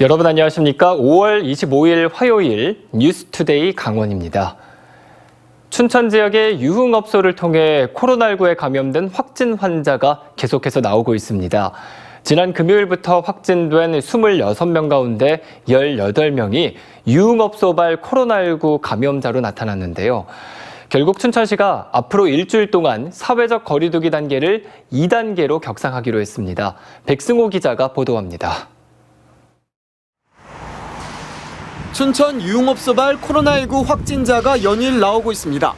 여러분 안녕하십니까? 5월 25일 화요일 뉴스투데이 강원입니다. 춘천 지역의 유흥업소를 통해 코로나19에 감염된 확진 환자가 계속해서 나오고 있습니다. 지난 금요일부터 확진된 26명 가운데 18명이 유흥업소발 코로나19 감염자로 나타났는데요. 결국 춘천시가 앞으로 일주일 동안 사회적 거리 두기 단계를 2단계로 격상하기로 했습니다. 백승호 기자가 보도합니다. 춘천 유흥업소발 코로나19 확진자가 연일 나오고 있습니다.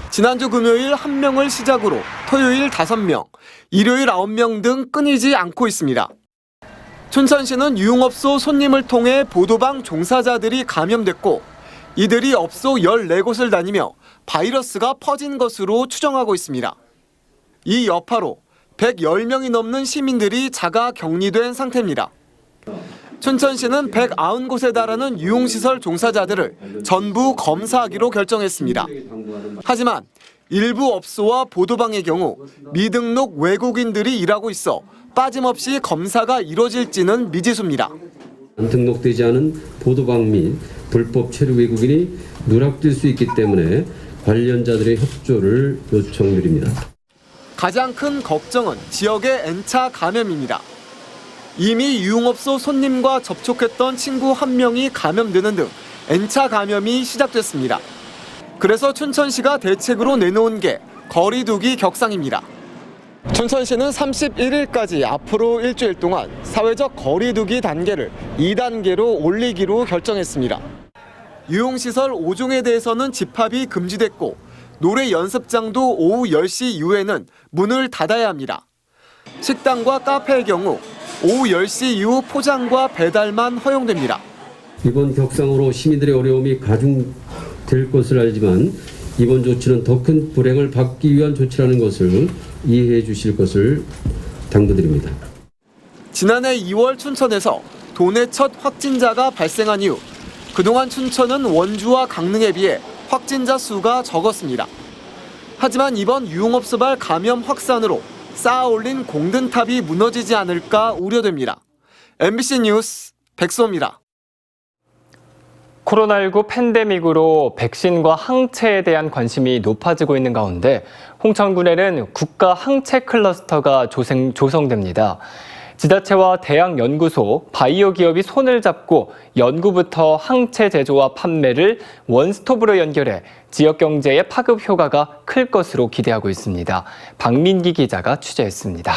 지난주 금요일 1명을 시작으로 토요일 5명, 일요일 9명 등 끊이지 않고 있습니다. 춘천시는 유흥업소 손님을 통해 보도방 종사자들이 감염됐고 이들이 업소 14곳을 다니며 바이러스가 퍼진 것으로 추정하고 있습니다. 이 여파로 110명이 넘는 시민들이 자가 격리된 상태입니다. 춘천시는 190곳에 달하는 유흥시설 종사자들을 전부 검사하기로 결정했습니다. 하지만 일부 업소와 보도방의 경우 미등록 외국인들이 일하고 있어 빠짐없이 검사가 이뤄질지는 미지수입니다. 등록되지 않은 보도방 및 불법 체류 외국인이 누락될 수 있기 때문에 관련자들의 협조를 요청드립니다. 가장 큰 걱정은 지역의 N차 감염입니다. 이미 유흥업소 손님과 접촉했던 친구 1명이 감염되는 등 N차 감염이 시작됐습니다. 그래서 춘천시가 대책으로 내놓은 게 거리 두기 격상입니다. 춘천시는 31일까지 앞으로 일주일 동안 사회적 거리 두기 단계를 2단계로 올리기로 결정했습니다. 유흥시설 5종에 대해서는 집합이 금지됐고 노래 연습장도 오후 10시 이후에는 문을 닫아야 합니다. 식당과 카페의 경우 오후 10시 이후 포장과 배달만 허용됩니다. 이번 격상으로 시민들의 어려움이 가중될 것을 알지만 이번 조치는 더 큰 불행을 막기 위한 조치라는 것을 이해해 주실 것을 당부드립니다. 지난해 2월 춘천에서 도내 첫 확진자가 발생한 이후 그동안 춘천은 원주와 강릉에 비해 확진자 수가 적었습니다. 하지만 이번 유흥업소발 감염 확산으로 쌓아올린 공든탑이 무너지지 않을까 우려됩니다. MBC 뉴스 백소입니다. 코로나19 팬데믹으로 백신과 항체에 대한 관심이 높아지고 있는 가운데 홍천군에는 국가 항체 클러스터가 조성됩니다. 지자체와 대학연구소, 바이오 기업이 손을 잡고 연구부터 항체 제조와 판매를 원스톱으로 연결해 지역 경제의 파급 효과가 클 것으로 기대하고 있습니다. 박민기 기자가 취재했습니다.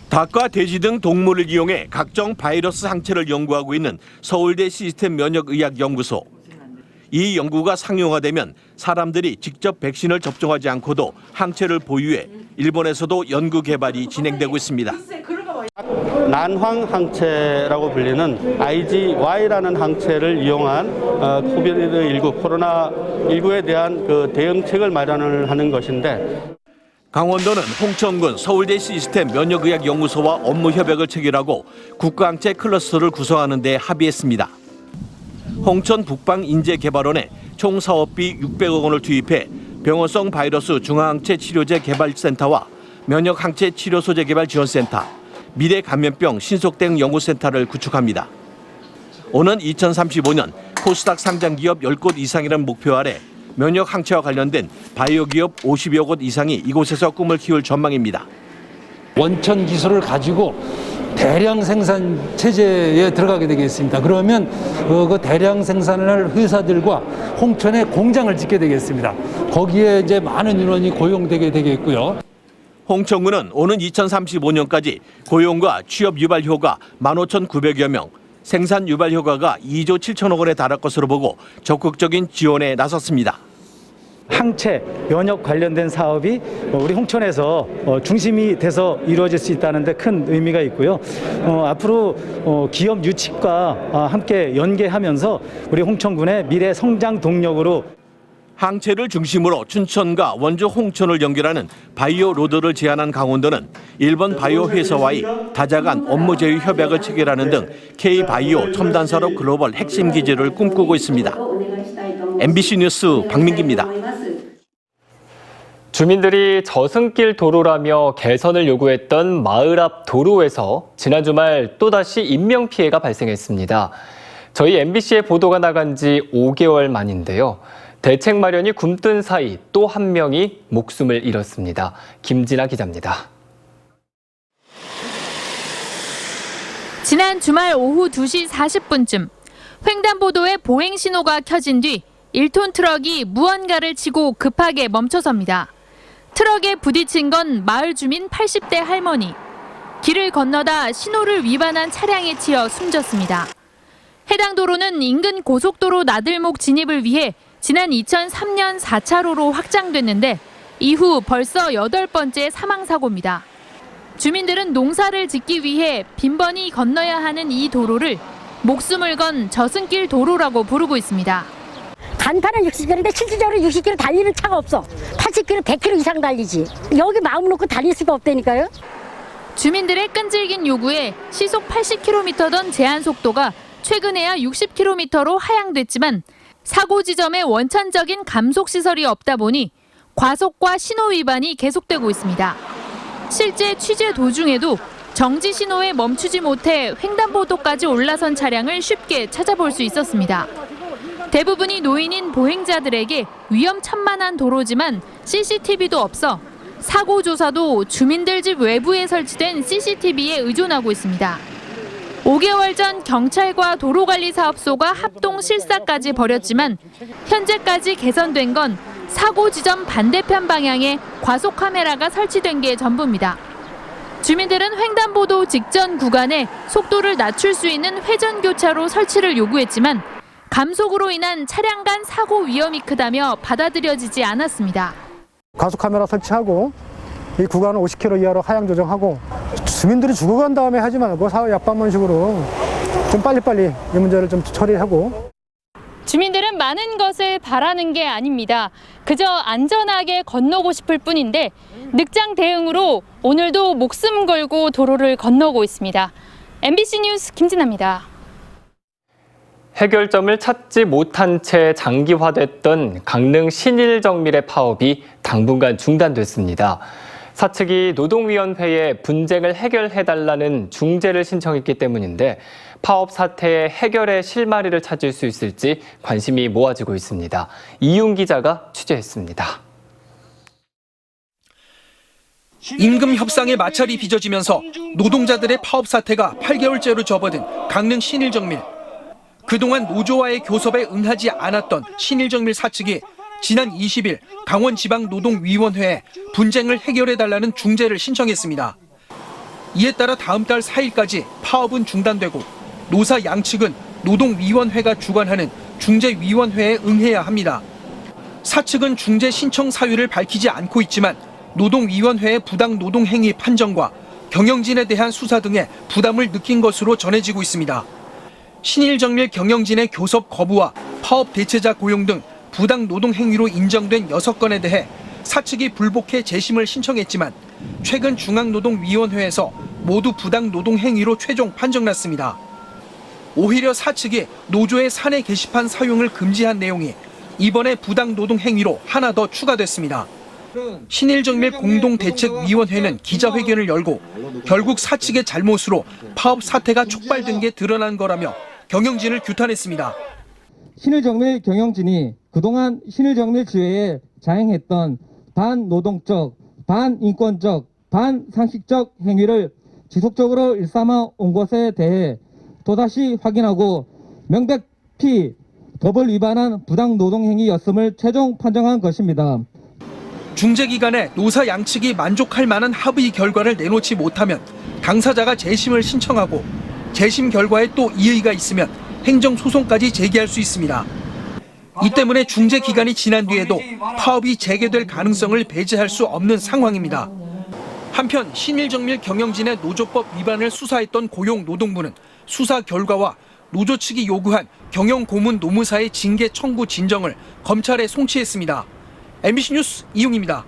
닭과 돼지 등 동물을 이용해 각종 바이러스 항체를 연구하고 있는 서울대 시스템 면역의학연구소. 이 연구가 상용화되면 사람들이 직접 백신을 접종하지 않고도 항체를 보유해 일본에서도 연구 개발이 진행되고 있습니다. 난황 항체라고 불리는 IgY라는 항체를 이용한 코비드19 코로나19에 대한 대응책을 마련을 하는 것인데 강원도는 홍천군 서울대 시스템 면역의학연구소와 업무 협약을 체결하고 국가항체 클러스터를 구성하는 데 합의했습니다. 홍천 북방인재개발원에 총 사업비 600억 원을 투입해 병원성 바이러스 중화항체 치료제 개발센터와 면역항체 치료소재 개발 지원센터, 미래 감염병 신속대응 연구센터를 구축합니다. 오는 2035년 코스닥 상장기업 10곳 이상이라는 목표 아래 면역항체와 관련된 바이오 기업 50여 곳 이상이 이곳에서 꿈을 키울 전망입니다. 원천 기술을 가지고 대량 생산 체제에 들어가게 되겠습니다. 그러면 그 대량 생산을 할 회사들과 홍천에 공장을 짓게 되겠습니다. 거기에 이제 많은 인원이 고용되게 되겠고요. 홍천군은 오는 2035년까지 고용과 취업 유발 효과 15,900여 명, 생산 유발 효과가 2조 7천억 원에 달할 것으로 보고 적극적인 지원에 나섰습니다. 항체, 면역 관련된 사업이 우리 홍천에서 중심이 돼서 이루어질 수 있다는 데 큰 의미가 있고요. 앞으로 기업 유치과 함께 연계하면서 우리 홍천군의 미래 성장 동력으로 항체를 중심으로 춘천과 원주 홍천을 연결하는 바이오 로드를 제안한 강원도는 일본 바이오 회사와의 다자간 업무 제휴 협약을 체결하는 등 K-바이오 첨단산업 글로벌 핵심 기지를 꿈꾸고 있습니다. MBC 뉴스 박민기입니다. 주민들이 저승길 도로라며 개선을 요구했던 마을 앞 도로에서 지난 주말 또다시 인명피해가 발생했습니다. 저희 MBC의 보도가 나간 지 5개월 만인데요. 대책 마련이 굼뜬 사이 또 한 명이 목숨을 잃었습니다. 김진아 기자입니다. 지난 주말 오후 2시 40분쯤 횡단보도에 보행 신호가 켜진 뒤 1톤 트럭이 무언가를 치고 급하게 멈춰섭니다. 트럭에 부딪힌 건 마을 주민 80대 할머니. 길을 건너다 신호를 위반한 차량에 치여 숨졌습니다. 해당 도로는 인근 고속도로 나들목 진입을 위해 지난 2003년 4차로로 확장됐는데 이후 벌써 8번째 사망사고입니다. 주민들은 농사를 짓기 위해 빈번히 건너야 하는 이 도로를 목숨을 건 저승길 도로라고 부르고 있습니다. 간판은 60km인데 실질적으로 60km 달리는 차가 없어. 80km, 100km 이상 달리지. 여기 마음 놓고 달릴 수가 없다니까요. 주민들의 끈질긴 요구에 시속 80km던 제한 속도가 최근에야 60km로 하향됐지만 사고 지점에 원천적인 감속 시설이 없다 보니 과속과 신호 위반이 계속되고 있습니다. 실제 취재 도중에도 정지 신호에 멈추지 못해 횡단보도까지 올라선 차량을 쉽게 찾아볼 수 있었습니다. 대부분이 노인인 보행자들에게 위험천만한 도로지만 CCTV도 없어 사고 조사도 주민들 집 외부에 설치된 CCTV에 의존하고 있습니다. 5개월 전 경찰과 도로관리사업소가 합동 실사까지 벌였지만 현재까지 개선된 건 사고 지점 반대편 방향에 과속 카메라가 설치된 게 전부입니다. 주민들은 횡단보도 직전 구간에 속도를 낮출 수 있는 회전교차로 설치를 요구했지만 감속으로 인한 차량 간 사고 위험이 크다며 받아들여지지 않았습니다. 과속 카메라 설치하고 이 구간을 50km 이하로 하향 조정하고 주민들이 죽어간 다음에 하지 말고 사후 약방만식으로 좀 빨리빨리 이 문제를 좀 처리하고. 주민들은 많은 것을 바라는 게 아닙니다. 그저 안전하게 건너고 싶을 뿐인데 늑장 대응으로 오늘도 목숨 걸고 도로를 건너고 있습니다. MBC 뉴스 김진아입니다. 해결점을 찾지 못한 채 장기화됐던 강릉 신일정밀의 파업이 당분간 중단됐습니다. 사측이 노동위원회에 분쟁을 해결해달라는 중재를 신청했기 때문인데 파업 사태의 해결의 실마리를 찾을 수 있을지 관심이 모아지고 있습니다. 이윤 기자가 취재했습니다. 임금 협상의 마찰이 빚어지면서 노동자들의 파업 사태가 8개월째로 접어든 강릉 신일정밀. 그동안 노조와의 교섭에 응하지 않았던 신일정밀 사측이 지난 20일 강원지방노동위원회에 분쟁을 해결해달라는 중재를 신청했습니다. 이에 따라 다음 달 4일까지 파업은 중단되고 노사 양측은 노동위원회가 주관하는 중재위원회에 응해야 합니다. 사측은 중재 신청 사유를 밝히지 않고 있지만 노동위원회의 부당 노동행위 판정과 경영진에 대한 수사 등의 부담을 느낀 것으로 전해지고 있습니다. 신일정밀 경영진의 교섭 거부와 파업 대체자 고용 등 부당 노동 행위로 인정된 6건에 대해 사측이 불복해 재심을 신청했지만 최근 중앙노동위원회에서 모두 부당 노동 행위로 최종 판정났습니다. 오히려 사측이 노조의 사내 게시판 사용을 금지한 내용이 이번에 부당 노동 행위로 하나 더 추가됐습니다. 신일정밀 공동대책위원회는 기자회견을 열고 결국 사측의 잘못으로 파업 사태가 촉발된 게 드러난 거라며 경영진을 규탄했습니다. 신일정밀 경영진이 그동안 신일정밀 지회에 자행했던 반노동적, 반인권적, 반상식적 행위를 지속적으로 일삼아 온 것에 대해 또다시 확인하고 명백히 법을 위반한 부당 노동 행위였음을 최종 판정한 것입니다. 중재 기간에 노사 양측이 만족할 만한 합의 결과를 내놓지 못하면 당사자가 재심을 신청하고 재심 결과에 또 이의가 있으면 행정소송까지 제기할 수 있습니다. 이 때문에 중재 기간이 지난 뒤에도 파업이 재개될 가능성을 배제할 수 없는 상황입니다. 한편 신일정밀 경영진의 노조법 위반을 수사했던 고용노동부는 수사 결과와 노조 측이 요구한 경영고문 노무사의 징계 청구 진정을 검찰에 송치했습니다. MBC 뉴스 이용입니다.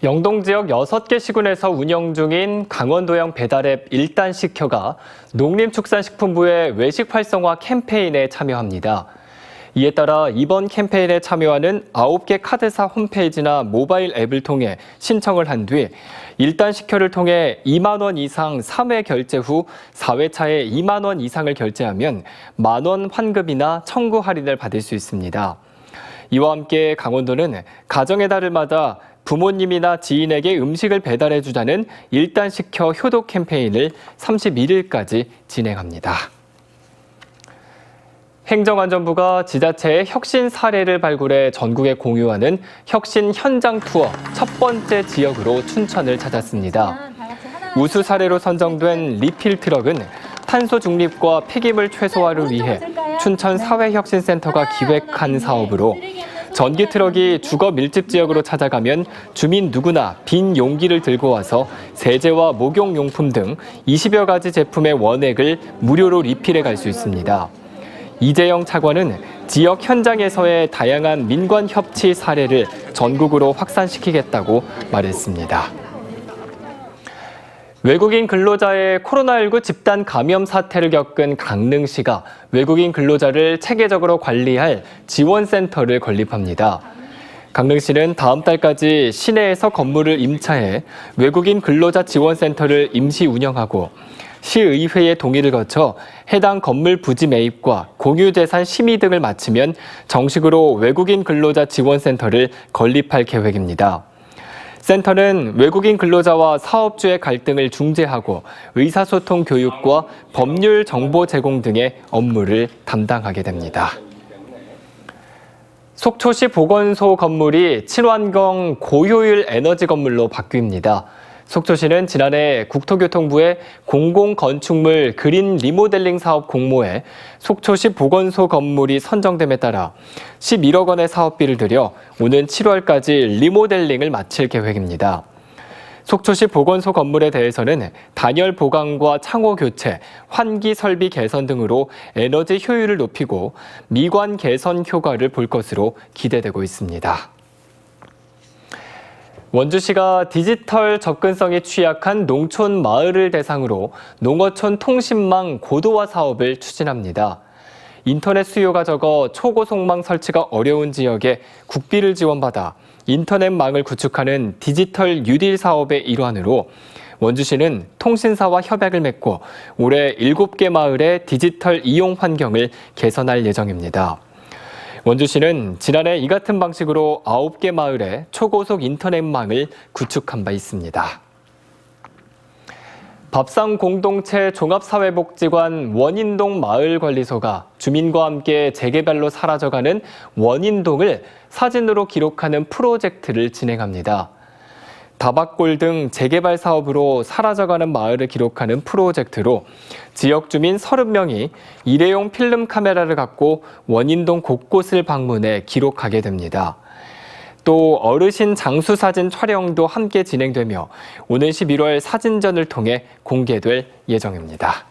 영동 지역 6개 시군에서 운영 중인 강원도형 배달앱 일단시켜가 농림축산식품부의 외식 활성화 캠페인에 참여합니다. 이에 따라 이번 캠페인에 참여하는 9개 카드사 홈페이지나 모바일 앱을 통해 신청을 한 뒤 1단식표를 통해 2만 원 이상 3회 결제 후 4회차에 2만 원 이상을 결제하면 만 원 환급이나 청구 할인을 받을 수 있습니다. 이와 함께 강원도는 가정의 달을마다 부모님이나 지인에게 음식을 배달해주자는 1단식혀 효도 캠페인을 31일까지 진행합니다. 행정안전부가 지자체의 혁신 사례를 발굴해 전국에 공유하는 혁신 현장 투어 첫 번째 지역으로 춘천을 찾았습니다. 우수 사례로 선정된 리필 트럭은 탄소 중립과 폐기물 최소화를 위해 춘천 사회혁신센터가 기획한 사업으로 전기 트럭이 주거 밀집 지역으로 찾아가면 주민 누구나 빈 용기를 들고 와서 세제와 목욕용품 등 20여 가지 제품의 원액을 무료로 리필해 갈 수 있습니다. 이재영 차관은 지역 현장에서의 다양한 민관 협치 사례를 전국으로 확산시키겠다고 말했습니다. 외국인 근로자의 코로나19 집단 감염 사태를 겪은 강릉시가 외국인 근로자를 체계적으로 관리할 지원센터를 건립합니다. 강릉시는 다음 달까지 시내에서 건물을 임차해 외국인 근로자 지원센터를 임시 운영하고 시의회의 동의를 거쳐 해당 건물 부지 매입과 공유재산 심의 등을 마치면 정식으로 외국인 근로자 지원센터를 건립할 계획입니다. 센터는 외국인 근로자와 사업주의 갈등을 중재하고 의사소통 교육과 법률 정보 제공 등의 업무를 담당하게 됩니다. 속초시 보건소 건물이 친환경 고효율 에너지 건물로 바뀝니다. 속초시는 지난해 국토교통부의 공공건축물 그린 리모델링 사업 공모에 속초시 보건소 건물이 선정됨에 따라 11억 원의 사업비를 들여 오는 7월까지 리모델링을 마칠 계획입니다. 속초시 보건소 건물에 대해서는 단열 보강과 창호 교체, 환기 설비 개선 등으로 에너지 효율을 높이고 미관 개선 효과를 볼 것으로 기대되고 있습니다. 원주시가 디지털 접근성이 취약한 농촌 마을을 대상으로 농어촌 통신망 고도화 사업을 추진합니다. 인터넷 수요가 적어 초고속망 설치가 어려운 지역에 국비를 지원받아 인터넷망을 구축하는 디지털 뉴딜 사업의 일환으로 원주시는 통신사와 협약을 맺고 올해 7개 마을의 디지털 이용 환경을 개선할 예정입니다. 원주시는 지난해 이 같은 방식으로 9개 마을에 초고속 인터넷망을 구축한 바 있습니다. 밥상 공동체 종합사회복지관 원인동 마을관리소가 주민과 함께 재개발로 사라져가는 원인동을 사진으로 기록하는 프로젝트를 진행합니다. 다박골 등 재개발 사업으로 사라져가는 마을을 기록하는 프로젝트로 지역 주민 30명이 일회용 필름 카메라를 갖고 원인동 곳곳을 방문해 기록하게 됩니다. 또 어르신 장수 사진 촬영도 함께 진행되며 오는 11월 사진전을 통해 공개될 예정입니다.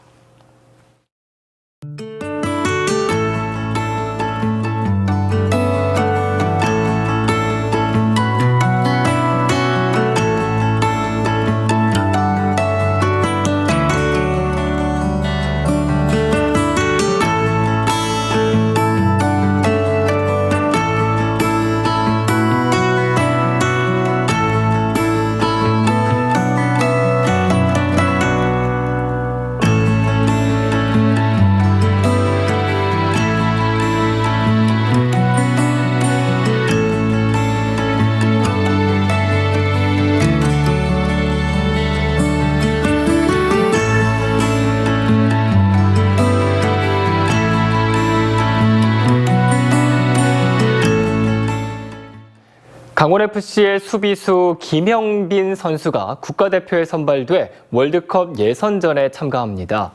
강원FC의 수비수 김영빈 선수가 국가대표에 선발돼 월드컵 예선전에 참가합니다.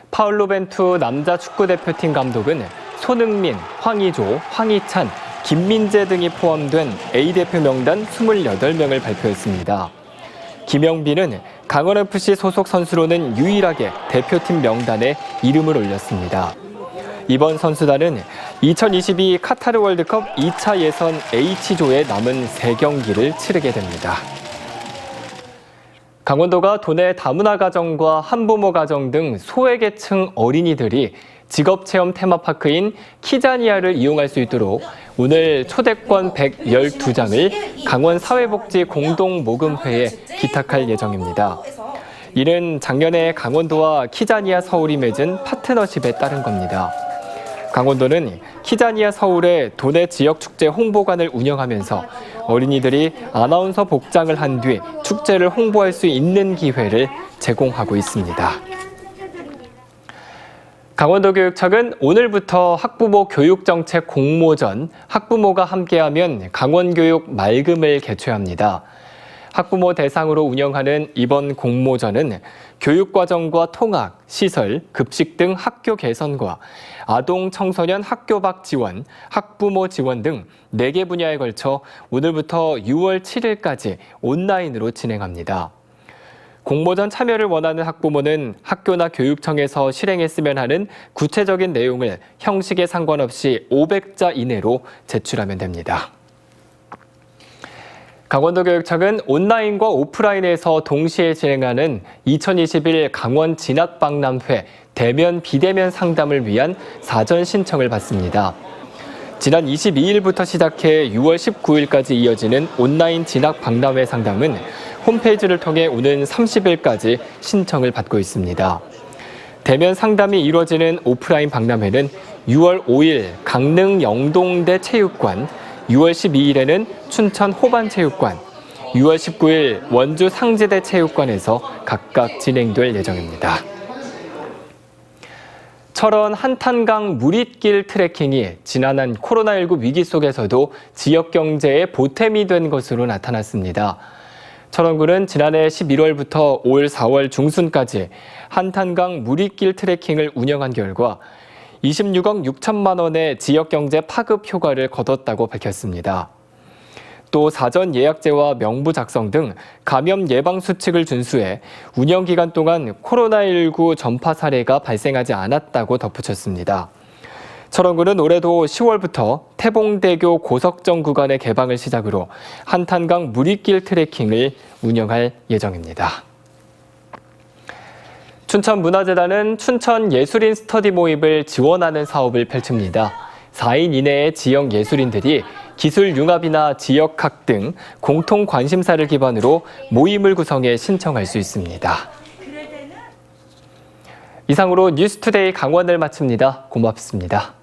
파울로벤투 남자 축구대표팀 감독은 손흥민, 황의조, 황희찬, 김민재 등이 포함된 A대표 명단 28명을 발표했습니다. 김영빈은 강원FC 소속 선수로는 유일하게 대표팀 명단에 이름을 올렸습니다. 이번 선수단은 2022 카타르 월드컵 2차 예선 H조에 남은 3경기를 치르게 됩니다. 강원도가 도내 다문화 가정과 한부모 가정 등 소외계층 어린이들이 직업체험 테마파크인 키자니아를 이용할 수 있도록 오늘 초대권 112장을 강원사회복지공동모금회에 기탁할 예정입니다. 이는 작년에 강원도와 키자니아 서울이 맺은 파트너십에 따른 겁니다. 강원도는 키자니아 서울의 도내 지역축제 홍보관을 운영하면서 어린이들이 아나운서 복장을 한 뒤 축제를 홍보할 수 있는 기회를 제공하고 있습니다. 강원도교육청은 오늘부터 학부모 교육정책 공모전 학부모가 함께하면 강원교육 맑음을 개최합니다. 학부모 대상으로 운영하는 이번 공모전은 교육과정과 통학, 시설, 급식 등 학교 개선과 아동 청소년 학교 밖 지원, 학부모 지원 등 4개 분야에 걸쳐 오늘부터 6월 7일까지 온라인으로 진행합니다. 공모전 참여를 원하는 학부모는 학교나 교육청에서 실행했으면 하는 구체적인 내용을 형식에 상관없이 500자 이내로 제출하면 됩니다. 강원도교육청은 온라인과 오프라인에서 동시에 진행하는 2021 강원 진학박람회 대면 비대면 상담을 위한 사전 신청을 받습니다. 지난 22일부터 시작해 6월 19일까지 이어지는 온라인 진학박람회 상담은 홈페이지를 통해 오는 30일까지 신청을 받고 있습니다. 대면 상담이 이루어지는 오프라인 박람회는 6월 5일 강릉 영동대 체육관, 6월 12일에는 춘천 호반체육관, 6월 19일 원주 상지대 체육관에서 각각 진행될 예정입니다. 철원 한탄강 무릿길 트레킹이 지난한 코로나19 위기 속에서도 지역 경제에 보탬이 된 것으로 나타났습니다. 철원군은 지난해 11월부터 올 4월 중순까지 한탄강 무릿길 트레킹을 운영한 결과 26억 6천만 원의 지역경제 파급 효과를 거뒀다고 밝혔습니다. 또 사전 예약제와 명부 작성 등 감염 예방 수칙을 준수해 운영 기간 동안 코로나19 전파 사례가 발생하지 않았다고 덧붙였습니다. 철원군은 올해도 10월부터 태봉대교 고석정 구간의 개방을 시작으로 한탄강 무릿길 트레킹을 운영할 예정입니다. 춘천문화재단은 춘천 예술인 스터디 모임을 지원하는 사업을 펼칩니다. 4인 이내의 지역 예술인들이 기술 융합이나 지역학 등 공통 관심사를 기반으로 모임을 구성해 신청할 수 있습니다. 이상으로 뉴스투데이 강원을 마칩니다. 고맙습니다.